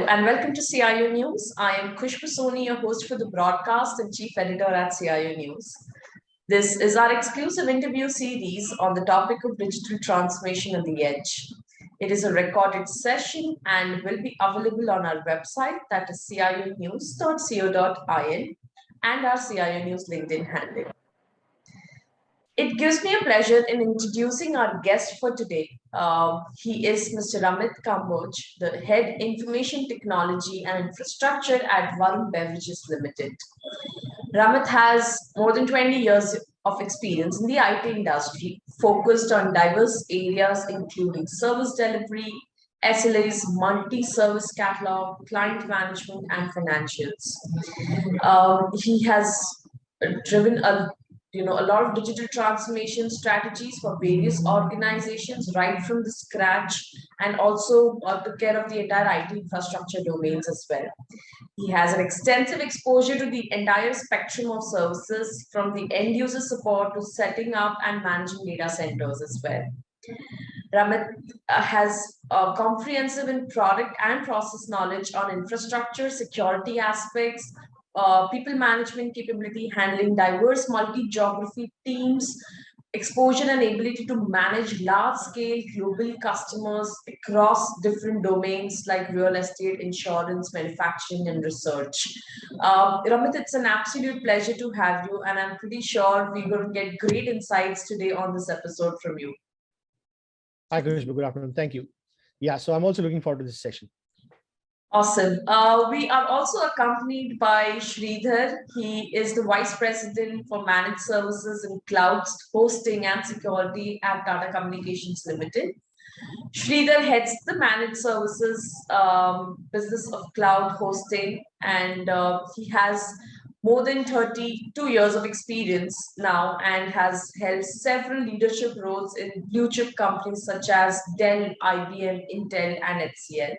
and welcome to CIO News. I am Khushbu Soni, your host for the broadcast and chief editor at CIO News. This is our exclusive interview series on the topic of digital transformation at the edge. It is a recorded session and will be available on our website, that is cionews.co.in, and our CIO News LinkedIn handle. It gives me a pleasure in introducing our guest for today. He is Mr. Ramit Kamboj, the Head Information Technology and Infrastructure at Varun Beverages Limited. Ramit has more than 20 years of experience in the IT industry, focused on diverse areas including service delivery, SLAs, multi-service catalog, client management, and financials. He has driven a lot of digital transformation strategies for various organizations right from the scratch, and also took care of the entire IT infrastructure domains as well. He has an extensive exposure to the entire spectrum of services, from the end user support to setting up and managing data centers as well. Ramit has comprehensive in product and process knowledge on infrastructure, security aspects, people management capability, handling diverse multi-geography teams, exposure and ability to manage large-scale global customers across different domains like real estate, insurance, manufacturing, and research. Ramit, it's an absolute pleasure to have you, and I'm pretty sure we're going to get great insights today on this episode from you. Hi, Khushbu. Good afternoon. Thank you. Yeah, so I'm also looking forward to this session. Awesome. We are also accompanied by Sridhar. He is the Vice President for Managed Services and Cloud Hosting and Security at Tata Communications Limited. Sridhar heads the Managed Services business of cloud hosting, and he has more than 32 years of experience now and has held several leadership roles in blue chip companies such as Dell, IBM, Intel, and HCL.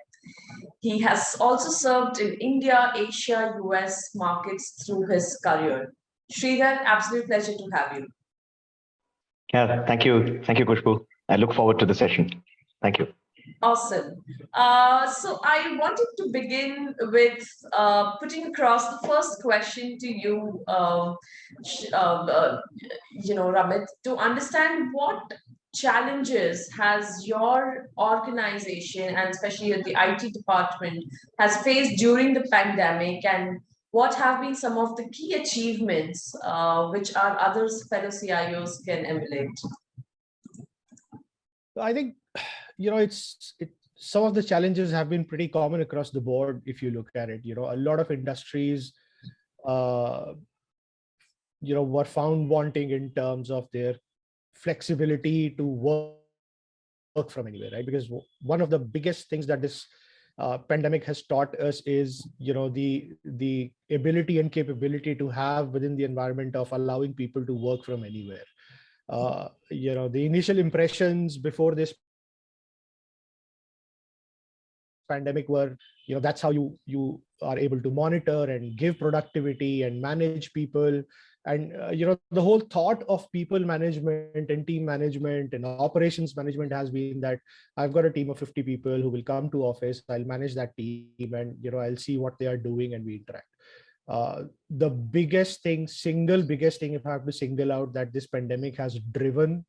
He has also served in India, Asia, US markets through his career. Sridhar, absolute pleasure to have you. Yeah, thank you. Thank you, Khushbu. I look forward to the session. Thank you. Awesome. So I wanted to begin with putting across the first question to you, Ramit, to understand what challenges has your organization, and especially at the IT department, has faced during the pandemic, and what have been some of the key achievements which our other fellow CIOs can emulate? I think, some of the challenges have been pretty common across the board. If you look at it, a lot of industries, were found wanting in terms of their flexibility to work from anywhere, right? Because one of the biggest things that this pandemic has taught us is, the ability and capability to have within the environment of allowing people to work from anywhere. The initial impressions before this pandemic were, that's how you are able to monitor and give productivity and manage people. And, the whole thought of people management and team management and operations management has been that I've got a team of 50 people who will come to office, I'll manage that team, and, I'll see what they are doing and we interact. The single biggest thing, if I have to single out, that this pandemic has driven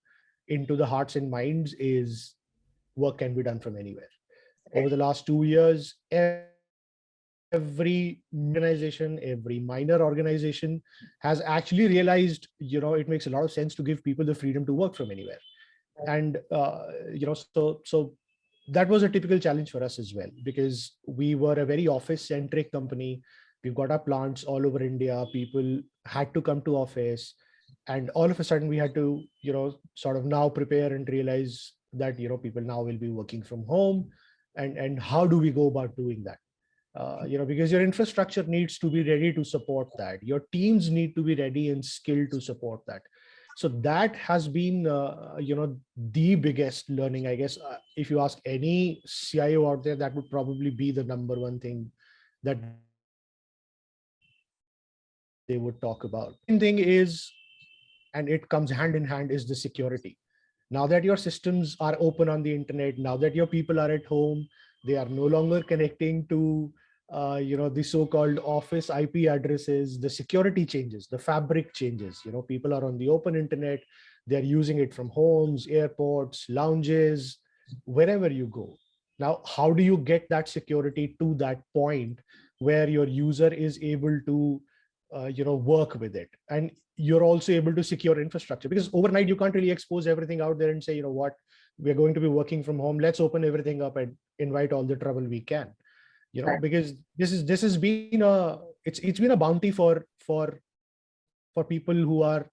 into the hearts and minds is work can be done from anywhere. Over the last 2 years, every organization, every minor organization has actually realized, it makes a lot of sense to give people the freedom to work from anywhere. And, so that was a typical challenge for us as well, because we were a very office-centric company. We've got our plants all over India. People had to come to office, and all of a sudden we had to, sort of now prepare and realize that, people now will be working from home, and how do we go about doing that? Because your infrastructure needs to be ready to support that. Your teams need to be ready and skilled to support that. So that has been, the biggest learning, I guess. If you ask any CIO out there, that would probably be the number one thing that they would talk about. The thing is, and it comes hand in hand, is the security. Now that your systems are open on the internet, now that your people are at home, They are no longer connecting to the so-called office IP addresses. The security changes, the fabric changes. People are on the open internet. They're using it from homes, airports, lounges, wherever you go. Now, how do you get that security to that point where your user is able to work with it, and you're also able to secure infrastructure? Because overnight you can't really expose everything out there and say, what, we're going to be working from home, let's open everything up and invite all the trouble we can. Because this has been it's been a bounty for people who are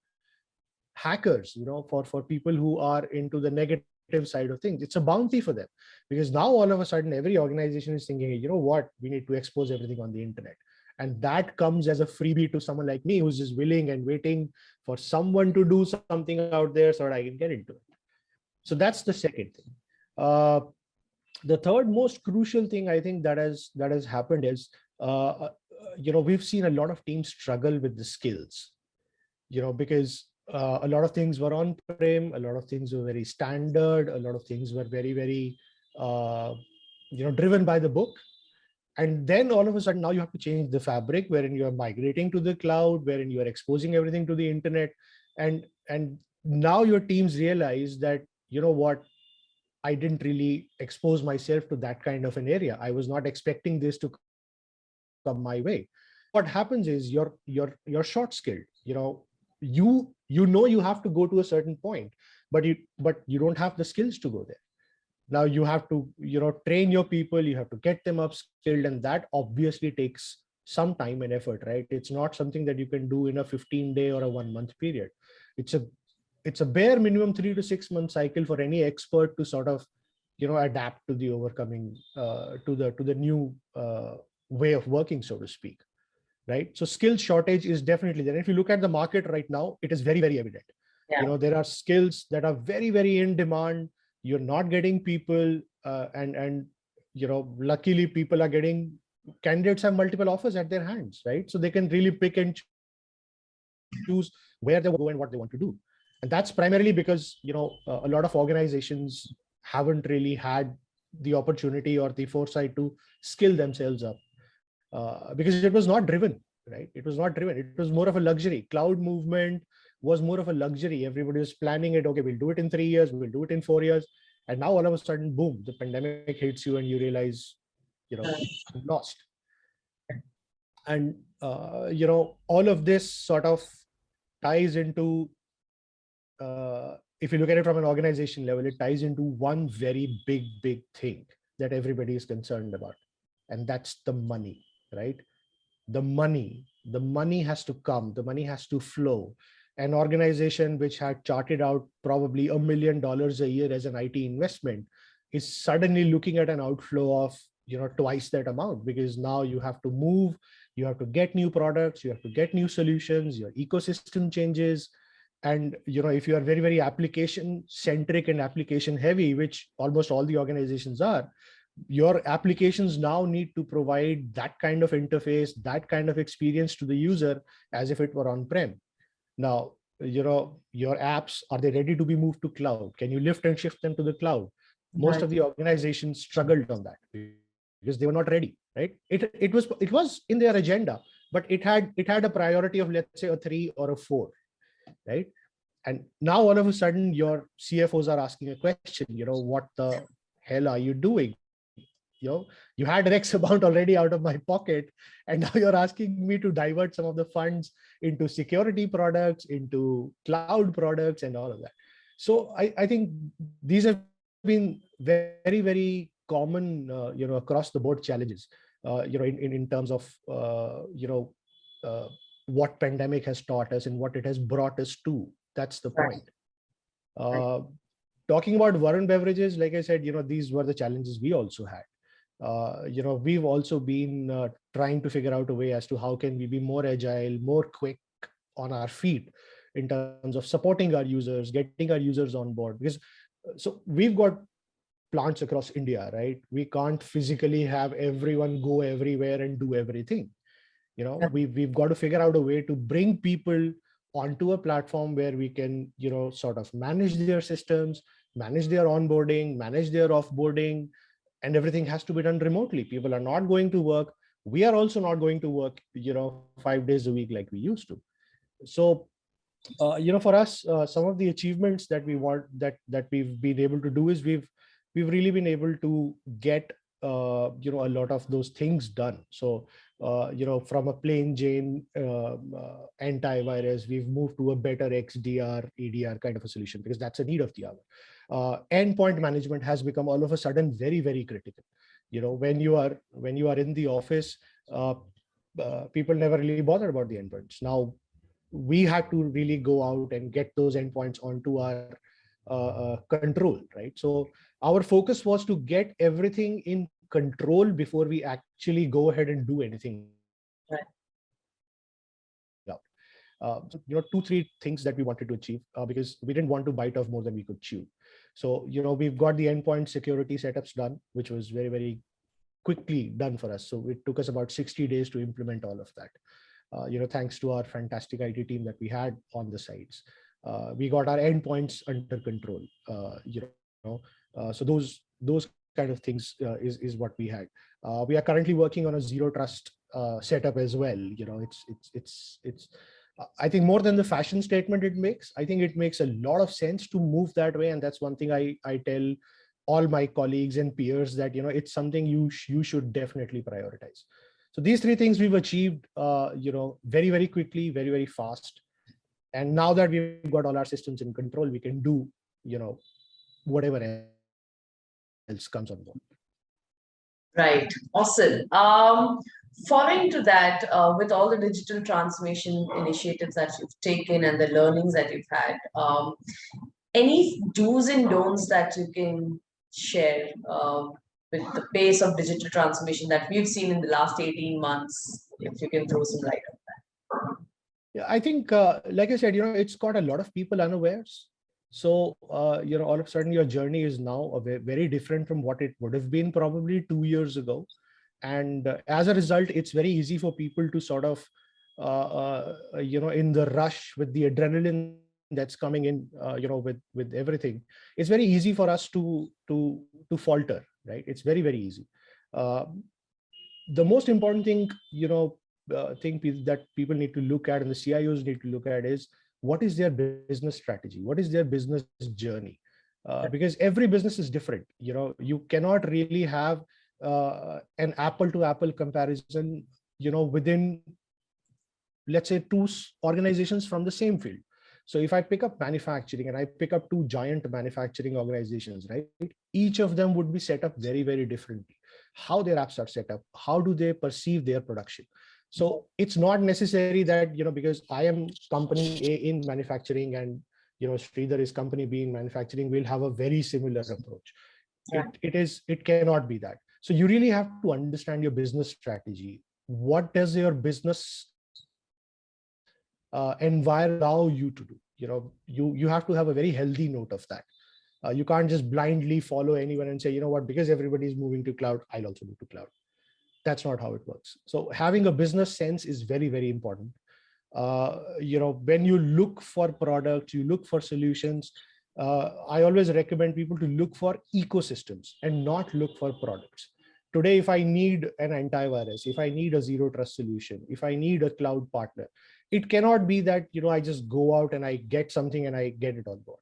hackers, for people who are into the negative side of things. It's a bounty for them, because now all of a sudden every organization is thinking, what, we need to expose everything on the internet. And that comes as a freebie to someone like me, who's just willing and waiting for someone to do something out there so that I can get into it. So that's the second thing. The third most crucial thing I think that has happened is, we've seen a lot of teams struggle with the skills, because a lot of things were on prem, a lot of things were very standard, a lot of things were very, very, driven by the book. And then all of a sudden now you have to change the fabric, wherein you are migrating to the cloud, wherein you are exposing everything to the internet. And now your teams realize that, what, I didn't really expose myself to that kind of an area. I was not expecting this to come my way. What happens is you're short skilled. You have to go to a certain point, but you don't have the skills to go there. Now you have to train your people, you have to get them upskilled, and that obviously takes some time and effort, right? It's not something that you can do in a 15-day or a 1-month period. It's a bare minimum 3 to 6 month cycle for any expert to sort of adapt to the overcoming to the new way of working, so to speak, right? So skill shortage is definitely there. If you look at the market right now, it is very, very evident. There are skills that are very, very in demand. You're not getting people, and luckily people are getting, candidates have multiple offers at their hands, right? So they can really pick and choose where they want to go and what they want to do. And that's primarily because a lot of organizations haven't really had the opportunity or the foresight to skill themselves up, because it was not driven, right? It was not driven. It was more of a luxury. Cloud movement was more of a luxury. Everybody was planning it. Okay, we'll do it in 3 years, we'll do it in 4 years. And now all of a sudden, boom, the pandemic hits you and you realize, I'm lost. And, all of this sort of ties into, if you look at it from an organization level, it ties into one very big thing that everybody is concerned about. And that's the money, right? The money has to come, the money has to flow. An organization which had charted out probably $1 million a year as an IT investment is suddenly looking at an outflow of twice that amount, because now you have to move, you have to get new products, you have to get new solutions, your ecosystem changes. And if you are very, very application centric and application heavy, which almost all the organizations are, your applications now need to provide that kind of interface, that kind of experience to the user as if it were on-prem. Now, your apps, are they ready to be moved to cloud? Can you lift and shift them to the cloud? Most of the organizations struggled on that because they were not ready, right? It was in their agenda, but it had a priority of, let's say, a 3 or a 4, right? And now all of a sudden your CFOs are asking a question, what the hell are you doing? You had an X amount already out of my pocket, and now you're asking me to divert some of the funds into security products, into cloud products, and all of that. So I think these have been very, very common, across the board challenges, in terms of, what pandemic has taught us and what it has brought us to. That's the point. Talking about Varun Beverages, like I said, these were the challenges we also had. We've also been trying to figure out a way as to how can we be more agile, more quick on our feet in terms of supporting our users, getting our users on board. Because so we've got plants across India, right? We can't physically have everyone go everywhere and do everything. We've got to figure out a way to bring people onto a platform where we can, sort of manage their systems, manage their onboarding, manage their offboarding, and everything has to be done remotely. People are not going to work. We are also not going to work, 5 days a week like we used to. So, for us, some of the achievements that we want that we've been able to do is we've really been able to get a lot of those things done. So, from a plain Jane antivirus, we've moved to a better XDR, EDR kind of a solution because that's a need of the hour. Endpoint management has become all of a sudden very, very critical. When you are in the office, people never really bother about the endpoints. Now, we had to really go out and get those endpoints onto our control, right? So our focus was to get everything in control before we actually go ahead and do anything out. So, 2-3 things that we wanted to achieve because we didn't want to bite off more than we could chew. So, we've got the endpoint security setups done, which was very, very quickly done for us. So it took us about 60 days to implement all of that. Thanks to our fantastic IT team that we had on the sides. We got our endpoints under control. So those kind of things is what we had. We are currently working on a zero trust setup as well. It's I think more than the fashion statement it makes, I think it makes a lot of sense to move that way. And that's one thing I tell all my colleagues and peers that, it's something you should definitely prioritize. So these 3 things we've achieved, very, very quickly, very, very fast. And now that we've got all our systems in control, we can do, whatever else comes on board. Right. Awesome. Following to that, with all the digital transformation initiatives that you've taken and the learnings that you've had, any do's and don'ts that you can share with the pace of digital transformation that we've seen in the last 18 months, if you can throw some light on that? Yeah, I think, like I said, it's got a lot of people unawares. So, all of a sudden your journey is now very different from what it would have been probably 2 years ago. And as a result, it's very easy for people to sort of, in the rush with the adrenaline that's coming in, with everything, it's very easy for us to falter, right? It's very, very easy. The most important thing, that people need to look at and the CIOs need to look at is what is their business strategy? What is their business journey? Because every business is different. You cannot really have an apple to apple comparison, within, let's say, 2 organizations from the same field. So if I pick up manufacturing and I pick up 2 giant manufacturing organizations, right? Each of them would be set up very, very differently. How their apps are set up, how do they perceive their production? So it's not necessary that, because I am company A in manufacturing and, Sridhar is company B in manufacturing, we'll have a very similar approach. Yeah. It cannot be that. So you really have to understand your business strategy. What does your business environment allow you to do? You have to have a very healthy note of that. You can't just blindly follow anyone and say, what, because everybody's moving to cloud, I'll also move to cloud. That's not how it works. So having a business sense is very, very important. When you look for products, you look for solutions, I always recommend people to look for ecosystems and not look for products. Today, if I need an antivirus, if I need a zero trust solution, if I need a cloud partner, it cannot be that, I just go out and I get something and I get it on board.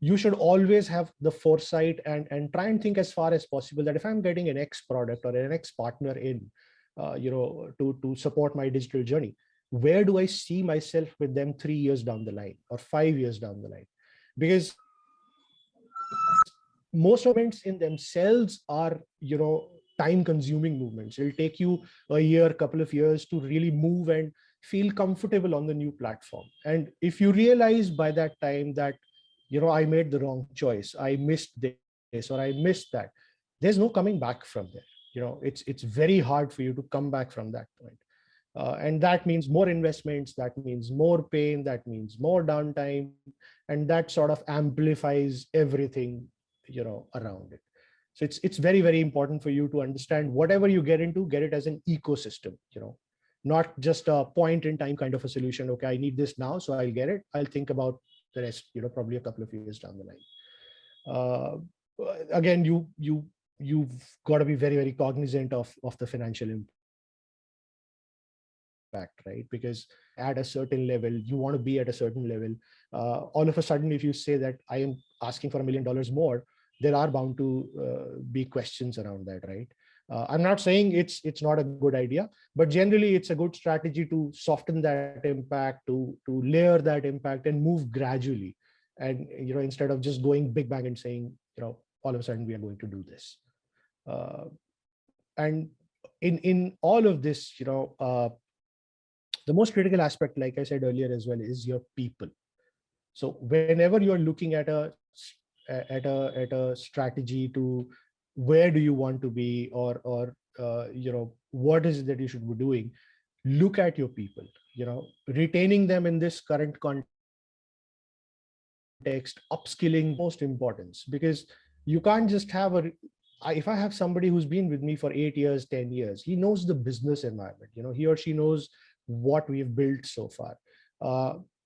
You should always have the foresight and try and think as far as possible that if I'm getting an X product or an X partner in, to support my digital journey, where do I see myself with them 3 years down the line or 5 years down the line? Because most events in themselves are, time consuming movements. It'll take you a year, couple of years to really move and feel comfortable on the new platform. And if you realize by that time that, I made the wrong choice, I missed this or I missed that, there's no coming back from there. It's very hard for you to come back from that point. And that means more investments, that means more pain, that means more downtime, and that sort of amplifies everything, around it. So it's very, very important for you to understand whatever you get into, get it as an ecosystem, not just a point in time kind of a solution. Okay, I need this now, so I'll get it. I'll think about the rest, probably a couple of years down the line. Again, you you've got to be very, very cognizant of the financial impact, right? Because at a certain level, you want to be at a certain level. All of a sudden, if you say that I am asking for $1 million more, there are bound to be questions around that, right? I'm not saying it's not a good idea, but generally it's a good strategy to soften that impact, to layer that impact and move gradually. And instead of just going big bang and saying, all of a sudden we are going to do this. And in all of this, the most critical aspect, like I said earlier as well, is your people. So whenever you're looking at a strategy to where do you want to be, or what is it that you should be doing, look at your people. Retaining them in this current context, upskilling, most importance, because you can't just have if I have somebody who's been with me for 8 years, 10 years, he knows the business environment, he or she knows what we've built so far.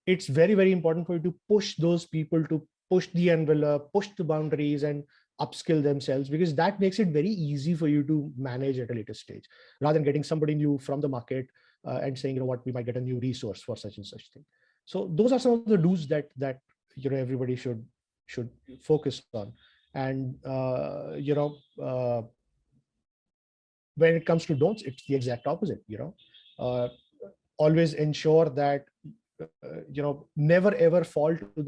It's very, very important for you to push those people to push the envelope, push the boundaries, and upskill themselves, because that makes it very easy for you to manage at a later stage, rather than getting somebody new from the market and saying, what, we might get a new resource for such and such thing. So those are some of the do's that everybody should focus on. And when it comes to don'ts, it's the exact opposite. Always ensure that never ever fall to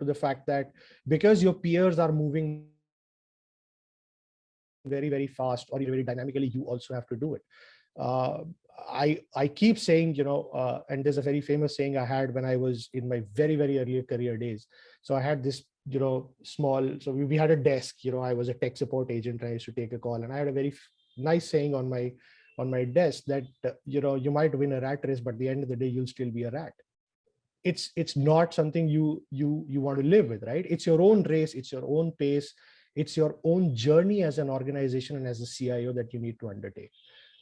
the fact that because your peers are moving very, very fast or very dynamically, you also have to do it. I keep saying, and there's a very famous saying I had when I was in my very, very early career days. So I had this, so we had a desk, I was a tech support agent. I used to take a call, and I had a very nice saying on my desk that, you might win a rat race, but at the end of the day, you'll still be a rat. It's not something you want to live with, right? It's your own race, it's your own pace, it's your own journey as an organization and as a CIO that you need to undertake.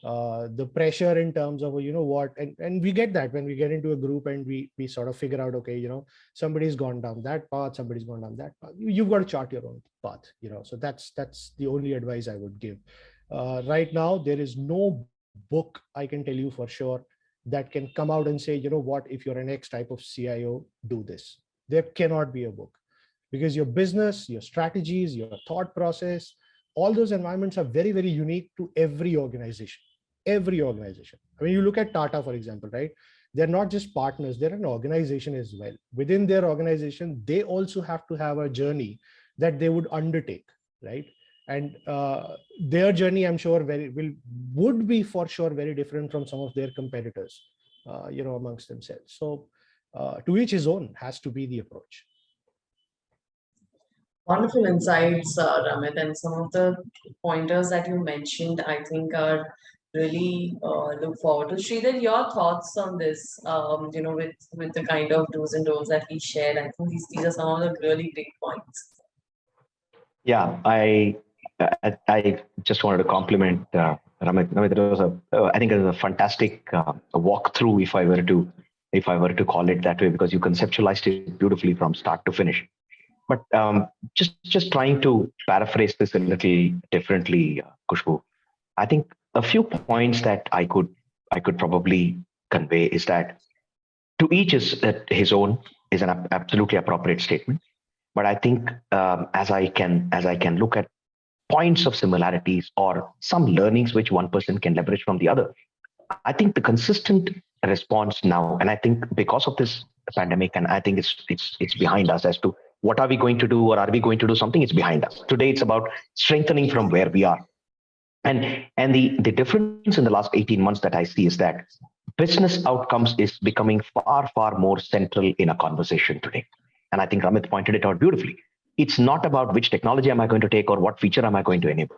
The pressure in terms of, and we get that when we get into a group and we sort of figure out, okay, somebody's gone down that path, somebody's gone down that path. You've got to chart your own path, so that's the only advice I would give. Right now, there is no book I can tell you for sure that can come out and say, what, if you're an X type of CIO, do this. There cannot be a book, because your business, your strategies, your thought process, all those environments are very, very unique to every organization. Every organization. I mean, you look at Tata, for example, right? They're not just partners, they're an organization as well. Within their organization, they also have to have a journey that they would undertake, right? And their journey, I'm sure, would be for sure very different from some of their competitors, amongst themselves. So to each his own has to be the approach. Wonderful insights, Ramit, and some of the pointers that you mentioned, I think, are really look forward to. Sridhar, your thoughts on this? With the kind of do's and don'ts that he shared, I think these are some of the really great points. Yeah, I just wanted to compliment Ramit. It was I think it was a fantastic walkthrough, if I were to call it that way, because you conceptualized it beautifully from start to finish. But just trying to paraphrase this a little differently, Khushbu, I think a few points that I could probably convey is that to each is his own is an absolutely appropriate statement. But I think as I can look at points of similarities or some learnings which one person can leverage from the other, I think the consistent response now, and I think because of this pandemic, and I think it's behind us as to what are we going to do, or are we going to do something? It's behind us. Today, it's about strengthening from where we are. And the difference in the last 18 months that I see is that business outcomes is becoming far, far more central in a conversation today. And I think Ramit pointed it out beautifully. It's not about which technology am I going to take or what feature am I going to enable.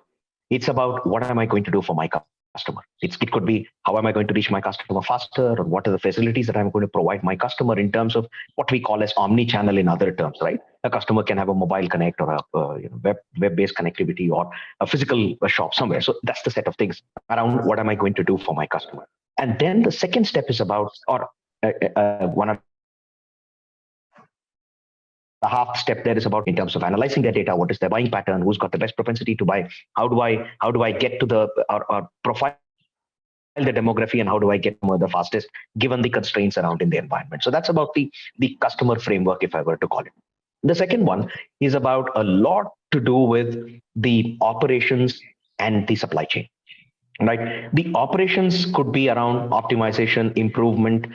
It's about what am I going to do for my customer. It could be how am I going to reach my customer faster, or what are the facilities that I'm going to provide my customer in terms of what we call as omni-channel in other terms, right? A customer can have a mobile connect or a web-based connectivity or a physical shop somewhere. So that's the set of things around what am I going to do for my customer. And then the second step is about, or one of half step there is about in terms of analyzing their data, what is their buying pattern, who's got the best propensity to buy, how do I get to the or profile the demography, and how do I get the fastest given the constraints around in the environment. So that's about the customer framework, if I were to call it. The second one is about a lot to do with the operations and the supply chain. Right, the operations could be around optimization, improvement,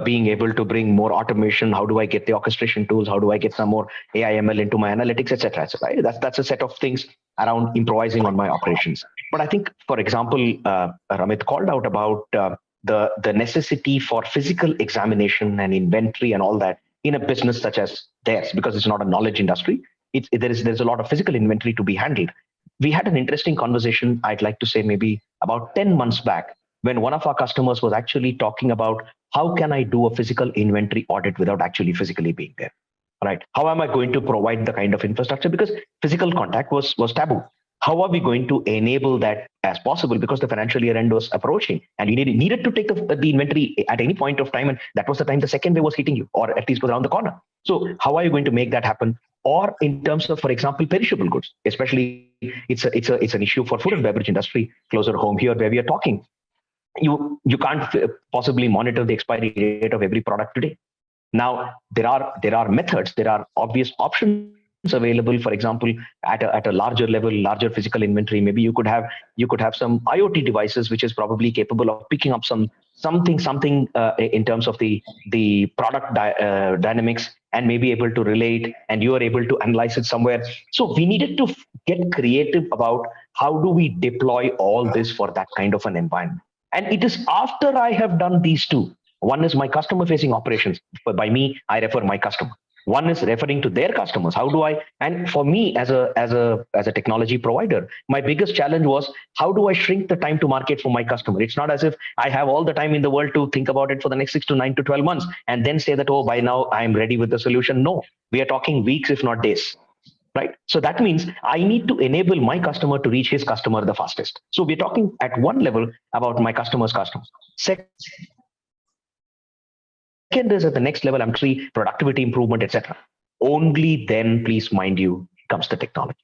being able to bring more automation. How do I get the orchestration tools? How do I get some more AI/ML into my analytics, etc. Right? That's a set of things around improvising on my operations. But I think, for example, Ramit called out about the necessity for physical examination and inventory and all that in a business such as theirs, because it's not a knowledge industry. There's a lot of physical inventory to be handled. We had an interesting conversation, I'd like to say maybe about 10 months back, when one of our customers was actually talking about how can I do a physical inventory audit without actually physically being there, right? How am I going to provide the kind of infrastructure? Because physical contact was taboo. How are we going to enable that as possible? Because the financial year end was approaching and you needed to take the inventory at any point of time. And that was the time the second wave was hitting you, or at least was around the corner. So how are you going to make that happen? Or in terms of, for example, perishable goods, especially it's an issue for food and beverage industry closer home here where we are talking. You can't possibly monitor the expiry date of every product today. Now there are methods, there are obvious options available. For example, at a larger level, larger physical inventory, maybe you could have some IoT devices which is probably capable of picking up something in terms of the product dynamics, and maybe able to relate, and you are able to analyze it somewhere. So we needed to get creative about how do we deploy all this for that kind of an environment. And it is after I have done these two. One is my customer facing operations. But by me, I refer my customer. One is referring to their customers. How do I, and for me as a technology provider, my biggest challenge was how do I shrink the time to market for my customer? It's not as if I have all the time in the world to think about it for the next 6 to 9 to 12 months and then say that, oh, by now I'm ready with the solution. No, we are talking weeks, if not days. Right. So that means I need to enable my customer to reach his customer the fastest. So we're talking at one level about my customer's customer. Second is at the next level, I'm tree productivity improvement, etc. Only then, please mind you, comes the technology.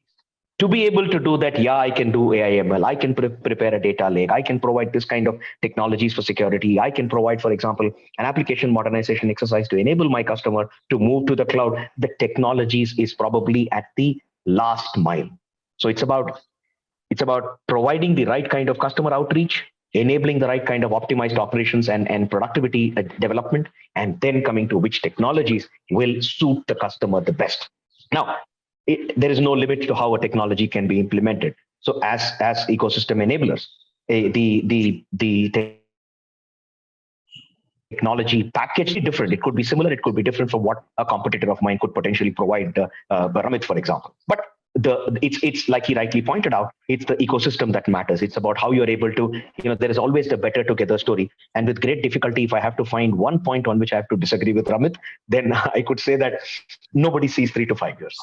To be able to do that, yeah, I can do AI/ML. I can prepare a data lake. I can provide this kind of technologies for security. I can provide, for example, an application modernization exercise to enable my customer to move to the cloud. The technologies is probably at the last mile. So it's about providing the right kind of customer outreach, enabling the right kind of optimized operations and productivity development, and then coming to which technologies will suit the customer the best. Now, there is no limit to how a technology can be implemented. So as ecosystem enablers, the technology package is different. It could be similar, it could be different from what a competitor of mine could potentially provide, Ramit, for example. But it's like he rightly pointed out, it's the ecosystem that matters. It's about how you're able to, there is always the better together story. And with great difficulty, if I have to find one point on which I have to disagree with Ramit, then I could say that nobody sees 3 to 5 years,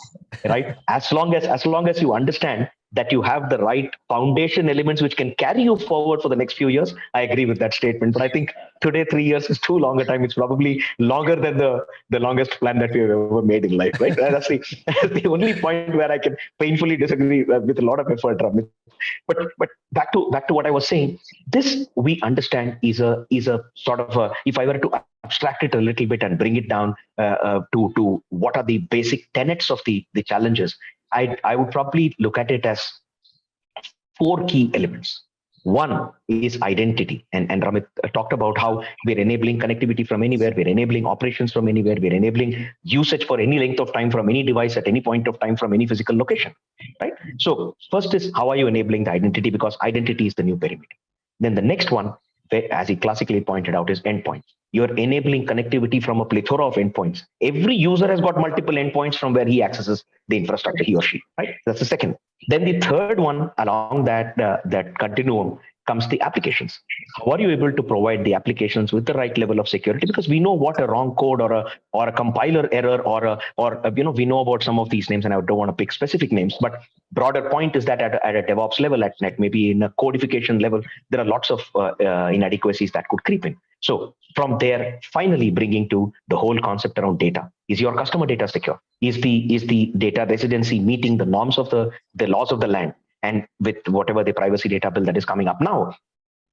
right? As long as you understand that you have the right foundation elements which can carry you forward for the next few years, I agree with that statement. But I think today 3 years is too long a time. It's probably longer than the longest plan that we've ever made in life, right? That's the only point where I can painfully disagree with a lot of effort, Ramit. But back to what I was saying, this we understand is a sort of a, if I were to abstract it a little bit and bring it down to what are the basic tenets of the challenges, I would probably look at it as 4 key elements. One is identity. And Ramit talked about how we're enabling connectivity from anywhere, we're enabling operations from anywhere, we're enabling usage for any length of time from any device at any point of time from any physical location, right? So first is how are you enabling the identity, because identity is the new perimeter. Then the next one, as he classically pointed out, is endpoints. You're enabling connectivity from a plethora of endpoints. Every user has got multiple endpoints from where he accesses the infrastructure, he or she, right? That's the second. Then the third one along that continuum comes the applications. How are you able to provide the applications with the right level of security? Because we know what a wrong code or a compiler error or we know about some of these names, and I don't want to pick specific names, but broader point is that at a DevOps level, at maybe in a codification level, there are lots of inadequacies that could creep in. So from there, finally bringing to the whole concept around data. Is your customer data secure? Is the data residency meeting the norms of the laws of the land? And with whatever the privacy data bill that is coming up now,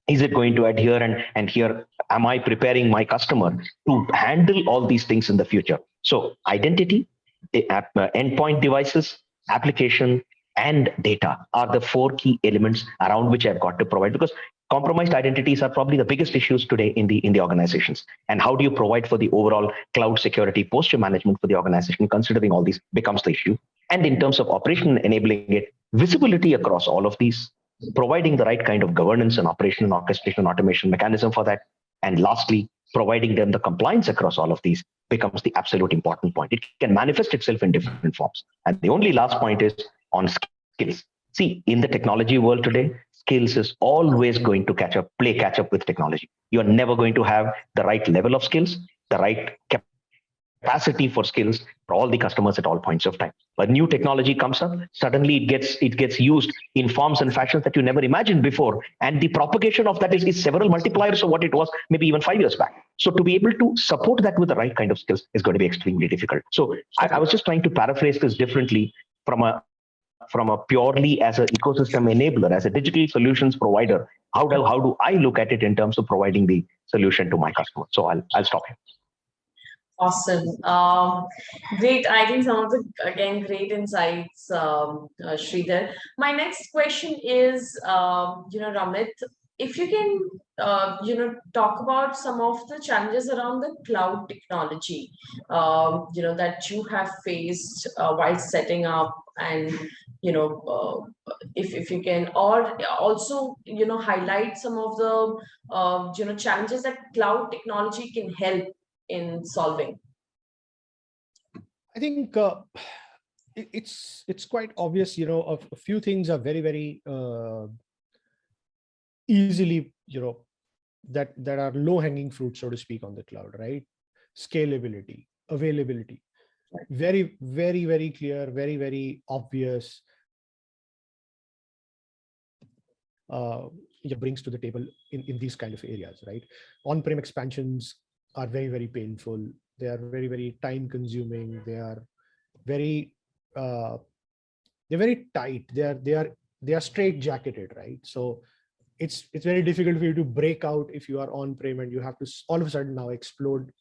is it going to adhere? And here, am I preparing my customer to handle all these things in the future? So identity, endpoint devices, application, and data are the four key elements around which I've got to provide, because compromised identities are probably the biggest issues today in the organizations. And how do you provide for the overall cloud security posture management for the organization, considering all these becomes the issue? And in terms of operation, enabling it, visibility across all of these, providing the right kind of governance and operation and orchestration and automation mechanism for that. And lastly, providing them the compliance across all of these becomes the absolute important point. It can manifest itself in different forms. And the only last point is on skills. See, in the technology world today, skills is always going to play catch up with technology. You're never going to have the right level of skills, the right capacity for skills for all the customers at all points of time. A new technology comes up, suddenly it gets used in forms and fashions that you never imagined before, and the propagation of that is several multipliers of what it was maybe even 5 years back. So to be able to support that with the right kind of skills is going to be extremely difficult. So I was just trying to paraphrase this differently from a purely as an ecosystem enabler, as a digital solutions provider. How do I look at it in terms of providing the solution to my customer? So I'll stop here. Awesome. Great. I think some of the, again, great insights, Sridhar. My next question is, Ramit, if you can, talk about some of the challenges around the cloud technology, that you have faced while setting up, and, if you can, or also, highlight some of the, challenges that cloud technology can help in solving. I think it's quite obvious. A few things are very, very easily, that are low hanging fruit, so to speak, on the cloud, right? Scalability, availability, very, very, very clear, very, very obvious. Brings to the table in these kind of areas, right? On-prem expansions are very, very painful. They are very, very time consuming. They are very they're very tight. They are straight jacketed, right? So it's very difficult for you to break out if you are on-prem and you have to all of a sudden now explode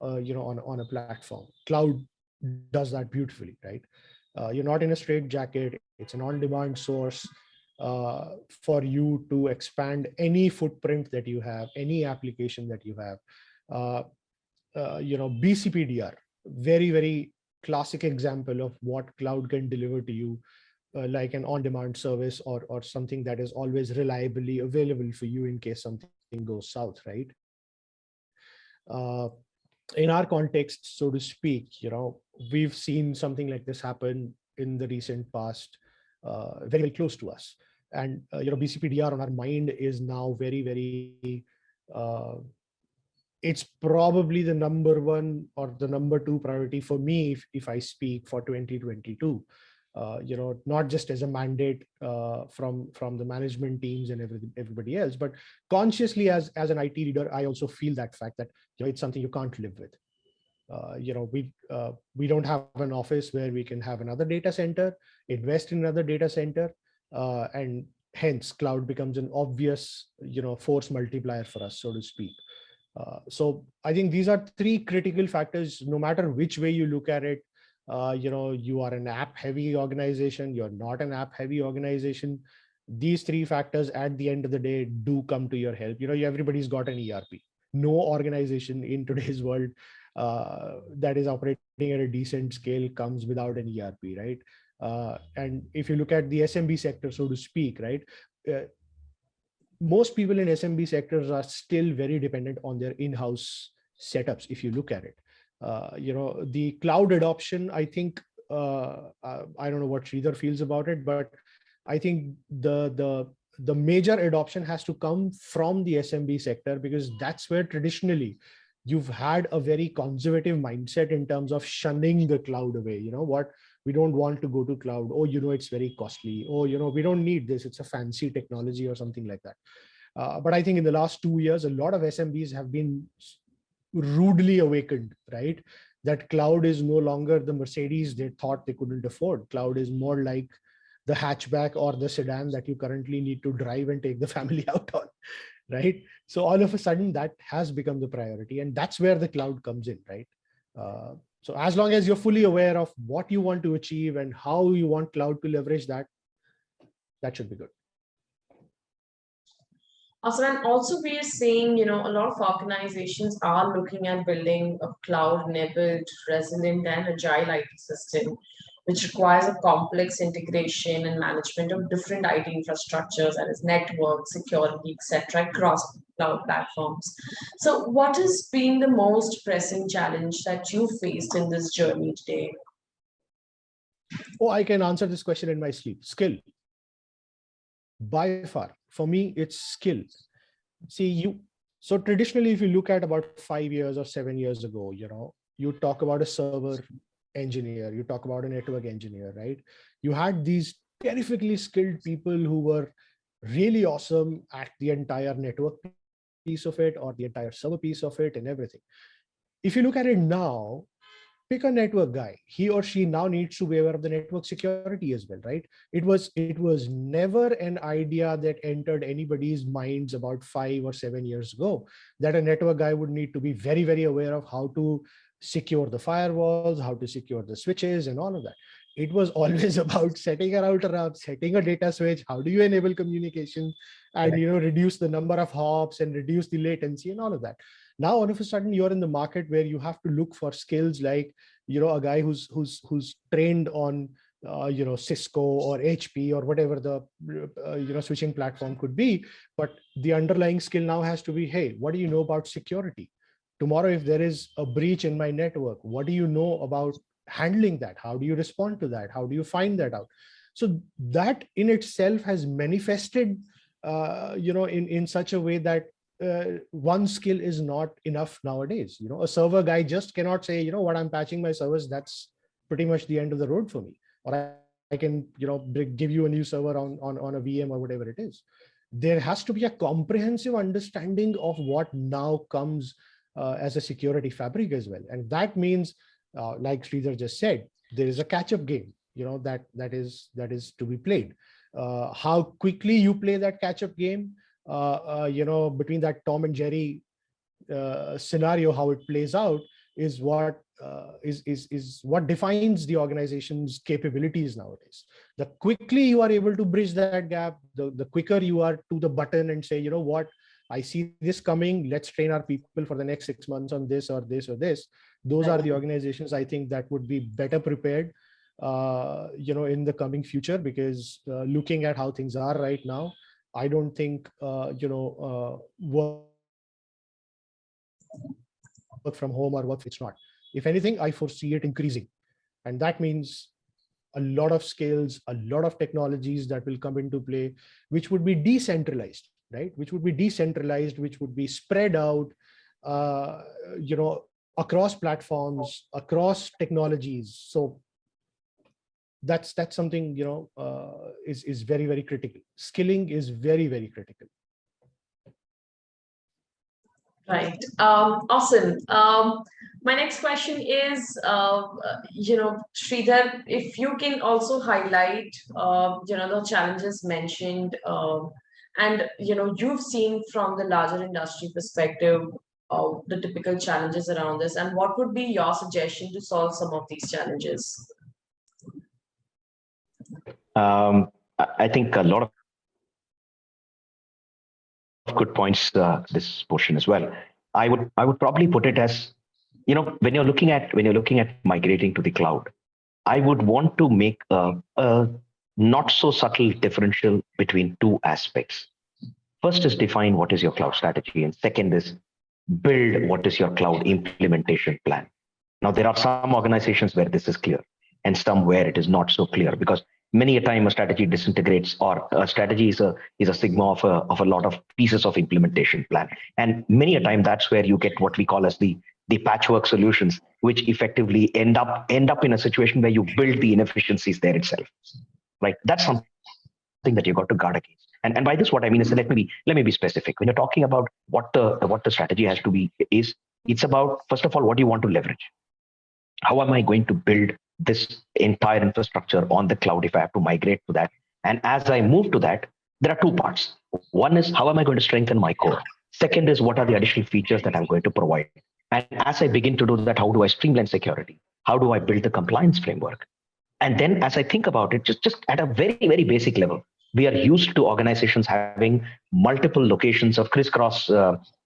on a platform. Cloud does that beautifully, right? You're not in a straight jacket. It's an on-demand source for you to expand any footprint that you have, any application that you have. BCPDR, very, very classic example of what cloud can deliver to you, like an on-demand service or something that is always reliably available for you in case something goes south, right? In our context, so to speak, we've seen something like this happen in the recent past, very, very close to us. And, BCPDR on our mind is now very, very, it's probably the number one or the number two priority for me if I speak for 2022. Not just as a mandate from the management teams and everybody else, but consciously as an IT leader, I also feel that fact that it's something you can't live with. We don't have an office where we can have another data center, invest in another data center, and hence cloud becomes an obvious force multiplier for us, so to speak. So I think these are three critical factors. No matter which way you look at it, you are an app heavy organization, you're not an app heavy organization, these three factors at the end of the day do come to your help. Everybody's got an ERP. No organization in today's world that is operating at a decent scale comes without an ERP, right? And if you look at the SMB sector, so to speak, right, most people in SMB sectors are still very dependent on their in-house setups. If you look at it, the cloud adoption, I think, I don't know what Sridhar feels about it, but I think the major adoption has to come from the SMB sector, because that's where traditionally you've had a very conservative mindset in terms of shunning the cloud away. We don't want to go to cloud. Oh, it's very costly. Oh, we don't need this. It's a fancy technology or something like that. But I think in the last 2 years, a lot of SMBs have been rudely awakened, right? That cloud is no longer the Mercedes they thought they couldn't afford. Cloud is more like the hatchback or the sedan that you currently need to drive and take the family out on, right? So all of a sudden that has become the priority, and that's where the cloud comes in, right? So as long as you're fully aware of what you want to achieve and how you want cloud to leverage that, that should be good. Awesome. And also we are seeing, a lot of organizations are looking at building a cloud-enabled, resilient, and agile IT system, which requires a complex integration and management of different IT infrastructures, that is network, security, etc., across cloud platforms. So what has been the most pressing challenge that you faced in this journey today? Oh, I can answer this question in my sleep. Skill. By far, for me, it's skill. So traditionally, if you look at about 5 years or 7 years ago, you talk about a server engineer, you talk about a network engineer, right? You had these terrifically skilled people who were really awesome at the entire network piece of it or the entire server piece of it and everything. If you look at it now, pick a network guy. He or she now needs to be aware of the network security as well, right? It was never an idea that entered anybody's minds about 5 or 7 years ago that a network guy would need to be very, very aware of how to secure the firewalls, how to secure the switches and all of that. It was always about setting a router up, setting a data switch, how do you enable communication and reduce the number of hops and reduce the latency and all of that. Now all of a sudden you're in the market where you have to look for skills like a guy who's trained on Cisco or HP or whatever the switching platform could be, but the underlying skill now has to be, hey, what do you know about security? Tomorrow if there is a breach in my network, what do you know about handling that? How do you respond to that? How do you find that out? So that in itself has manifested in such a way that one skill is not enough nowadays. A server guy just cannot say, what, I'm patching my servers, that's pretty much the end of the road for me. Or I can give you a new server on a VM or whatever it is. There has to be a comprehensive understanding of what now comes as a security fabric as well. And that means, like Sridhar just said, there is a catch-up game, that is to be played. How quickly you play that catch-up game, between that Tom and Jerry scenario, how it plays out is what is what defines the organization's capabilities nowadays. The quickly you are able to bridge that gap, the quicker you are to the button and say, what, I see this coming, let's train our people for the next 6 months on this or this or this. Those are the organizations I think that would be better prepared in the coming future, because looking at how things are right now, I don't think work from home or work, it's not. If anything, I foresee it increasing. And that means a lot of skills, a lot of technologies that will come into play, which would be decentralized, right? Which would be spread out, across platforms, across technologies. So that's something, is very, very critical. Skilling is very, very critical. Right. Awesome. My next question is, Sridhar, if you can also highlight, the challenges mentioned, and, you've seen from the larger industry perspective, the typical challenges around this, and what would be your suggestion to solve some of these challenges? I think a lot of good points this portion as well. I would probably put it as, when you're looking at migrating to the cloud, I would want to make a not so subtle differential between two aspects. First is define what is your cloud strategy, and second is build what is your cloud implementation plan. Now, there are some organizations where this is clear and some where it is not so clear, because many a time a strategy disintegrates, or a strategy is a sigma of a lot of pieces of implementation plan. And many a time that's where you get what we call as the patchwork solutions, which effectively end up in a situation where you build the inefficiencies there itself. Right? That's something that you got to guard against. And by this, what I mean is, let me be specific. When you're talking about what the strategy has to be, is It's about, first of all, what do you want to leverage? How am I going to build this entire infrastructure on the cloud if I have to migrate to that? And as I move to that, there are two parts. One is, how am I going to strengthen my core? Second is, what are the additional features that I'm going to provide? And as I begin to do that, how do I streamline security? How do I build the compliance framework? And then as I think about it, just at a very, very basic level, we are used to organizations having multiple locations of crisscross,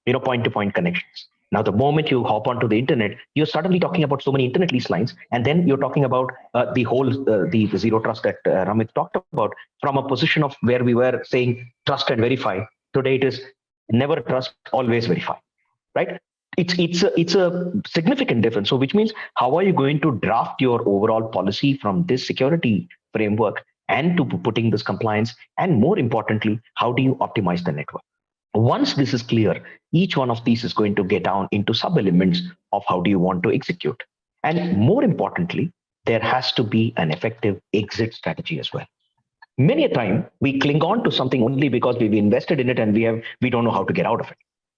point-to-point connections. Now, the moment you hop onto the internet, you're suddenly talking about so many internet lease lines, and then you're talking about the zero trust that Ramit talked about from a position of where we were saying trust and verify. Today it is never trust, always verify, right? It's a significant difference. So which means, how are you going to draft your overall policy from this security framework and to putting this compliance, and more importantly, how do you optimize the network? Once this is clear, each one of these is going to get down into sub elements of how do you want to execute. And more importantly, there has to be an effective exit strategy as well. Many a time we cling on to something only because we've invested in it and we don't know how to get out of it.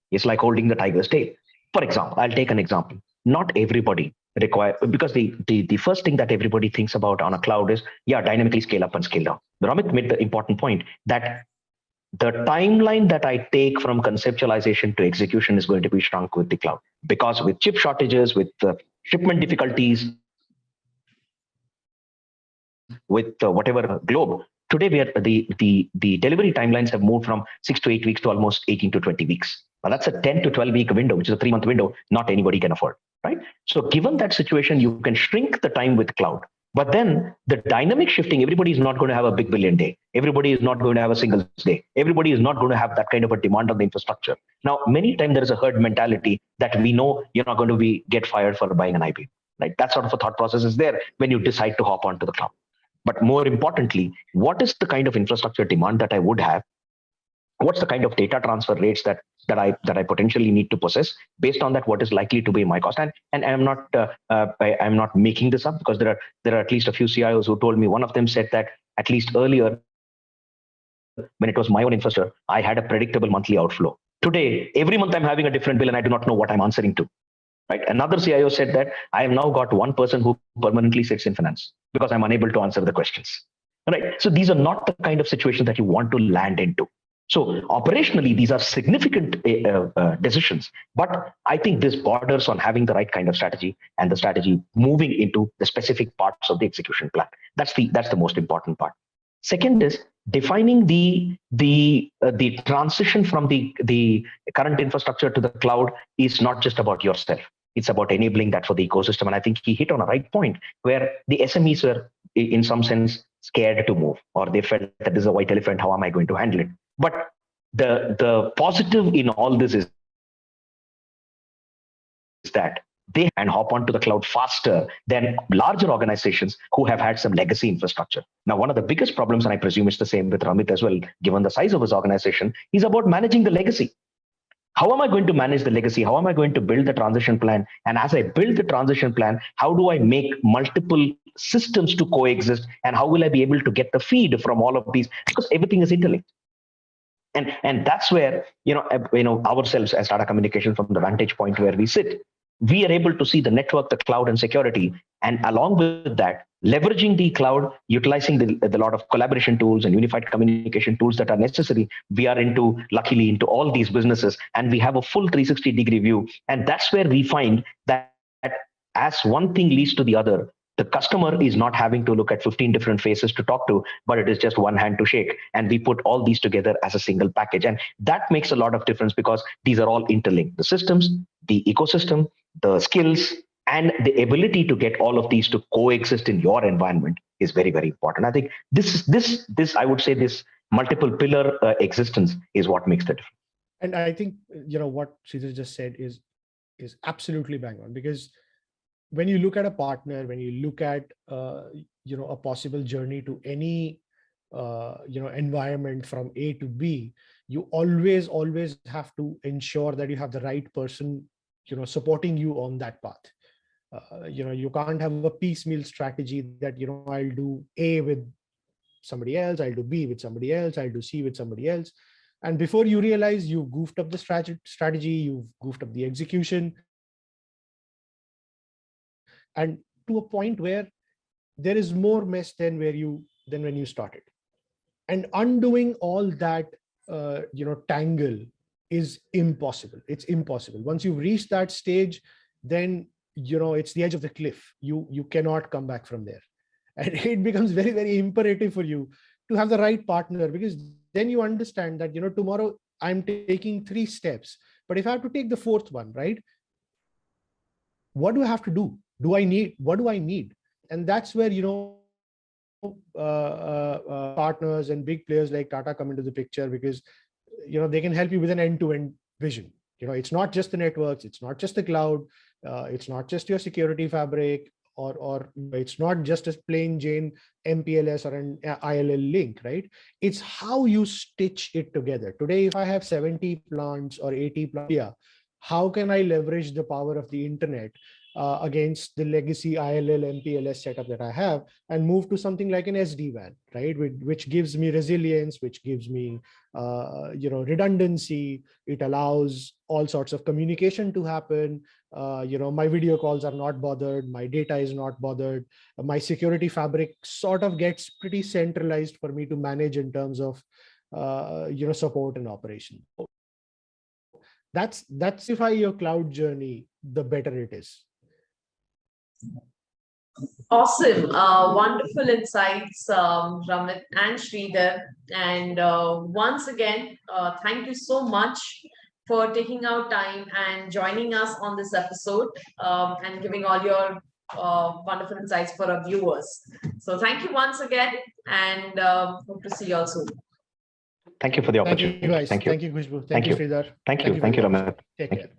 It's like holding the tiger's tail. For example, I'll take an example. Not everybody require, because the first thing that everybody thinks about on a cloud is, yeah, dynamically scale up and scale down. Ramit made the important point that the timeline that I take from conceptualization to execution is going to be shrunk with the cloud, because with chip shortages, with shipment difficulties, with whatever globe, today we are the delivery timelines have moved from 6 to 8 weeks to almost 18 to 20 weeks. Now that's a 10 to 12 week window, which is a 3-month window. Not anybody can afford, right? So given that situation, you can shrink the time with cloud. But then the dynamic shifting, everybody is not going to have a big billion day. Everybody is not going to have a single day. Everybody is not going to have that kind of a demand on the infrastructure. Now, many times there is a herd mentality that we know you're not going to get fired for buying an IP, right? That sort of a thought process is there when you decide to hop onto the cloud. But more importantly, what is the kind of infrastructure demand that I would have? What's the kind of data transfer rates that I potentially need to possess? Based on that, what is likely to be my cost? And I'm not making this up, because there are at least a few CIOs who told me. One of them said that at least earlier, when it was my own infrastructure, I had a predictable monthly outflow. Today, every month I'm having a different bill and I do not know what I'm answering to. Right? Another CIO said that I have now got one person who permanently sits in finance because I'm unable to answer the questions. Right? So these are not the kind of situations that you want to land into. So operationally, these are significant decisions, but I think this borders on having the right kind of strategy, and the strategy moving into the specific parts of the execution plan. That's the most important part. Second is defining the transition from the current infrastructure to the cloud is not just about yourself. It's about enabling that for the ecosystem. And I think he hit on a right point where the SMEs were, in some sense, scared to move, or they felt that this is a white elephant. How am I going to handle it? But the positive in all this is that they and hop onto the cloud faster than larger organizations who have had some legacy infrastructure. Now, one of the biggest problems, and I presume it's the same with Ramit as well, given the size of his organization, is about managing the legacy. How am I going to manage the legacy? How am I going to build the transition plan? And as I build the transition plan, how do I make multiple systems to coexist? And how will I be able to get the feed from all of these? Because everything is interlinked. And that's where, ourselves as Tata Communications, from the vantage point where we sit, we are able to see the network, the cloud, and security. And along with that, leveraging the cloud, utilizing the lot of collaboration tools and unified communication tools that are necessary. We are luckily into all these businesses, and we have a full 360-degree view. And that's where we find that as one thing leads to the other, the customer is not having to look at 15 different faces to talk to, but it is just one hand to shake. And we put all these together as a single package. And that makes a lot of difference, because these are all interlinked. The systems, the ecosystem, the skills, and the ability to get all of these to coexist in your environment is very, very important. I think this I would say, this multiple pillar existence is what makes the difference. And I think, what Sridhar just said is absolutely bang on, because when you look at a partner, when you look at a possible journey to any environment from A to B, you always have to ensure that you have the right person supporting you on that path. You can't have a piecemeal strategy that I'll do A with somebody else, I'll do B with somebody else, I'll do C with somebody else, and before you realize, you've goofed up the strategy, you've goofed up the execution, and to a point where there is more mess than when you started. And undoing all that tangle is impossible. It's impossible. Once you've reached that stage, then it's the edge of the cliff. You cannot come back from there. And it becomes very, very imperative for you to have the right partner, because then you understand that tomorrow I'm taking 3 steps, but if I have to take the 4th one, right, what do I have to do? What do I need? And that's where partners and big players like Tata come into the picture, because they can help you with an end-to-end vision. It's not just the networks, it's not just the cloud, it's not just your security fabric, or it's not just a plain Jane MPLS or an ILL link, right? It's how you stitch it together. Today, if I have 70 plants or 80 plants, how can I leverage the power of the internet against the legacy ILL MPLS setup that I have, and move to something like an SD-WAN, right? Which gives me resilience, which gives me redundancy. It allows all sorts of communication to happen. My video calls are not bothered, my data is not bothered, my security fabric sort of gets pretty centralized for me to manage in terms of support and operation. That's if your cloud journey, the better it is. Awesome. Wonderful insights, Ramit and Sridhar. And once again, thank you so much for taking out time and joining us on this episode, and giving all your wonderful insights for our viewers. So thank you once again, and hope to see you all soon. Thank you for the opportunity. Thank you, guys. Thank you. Thank you, Khushbu. Thank you, Sridhar. Thank you, Ramit. Take care.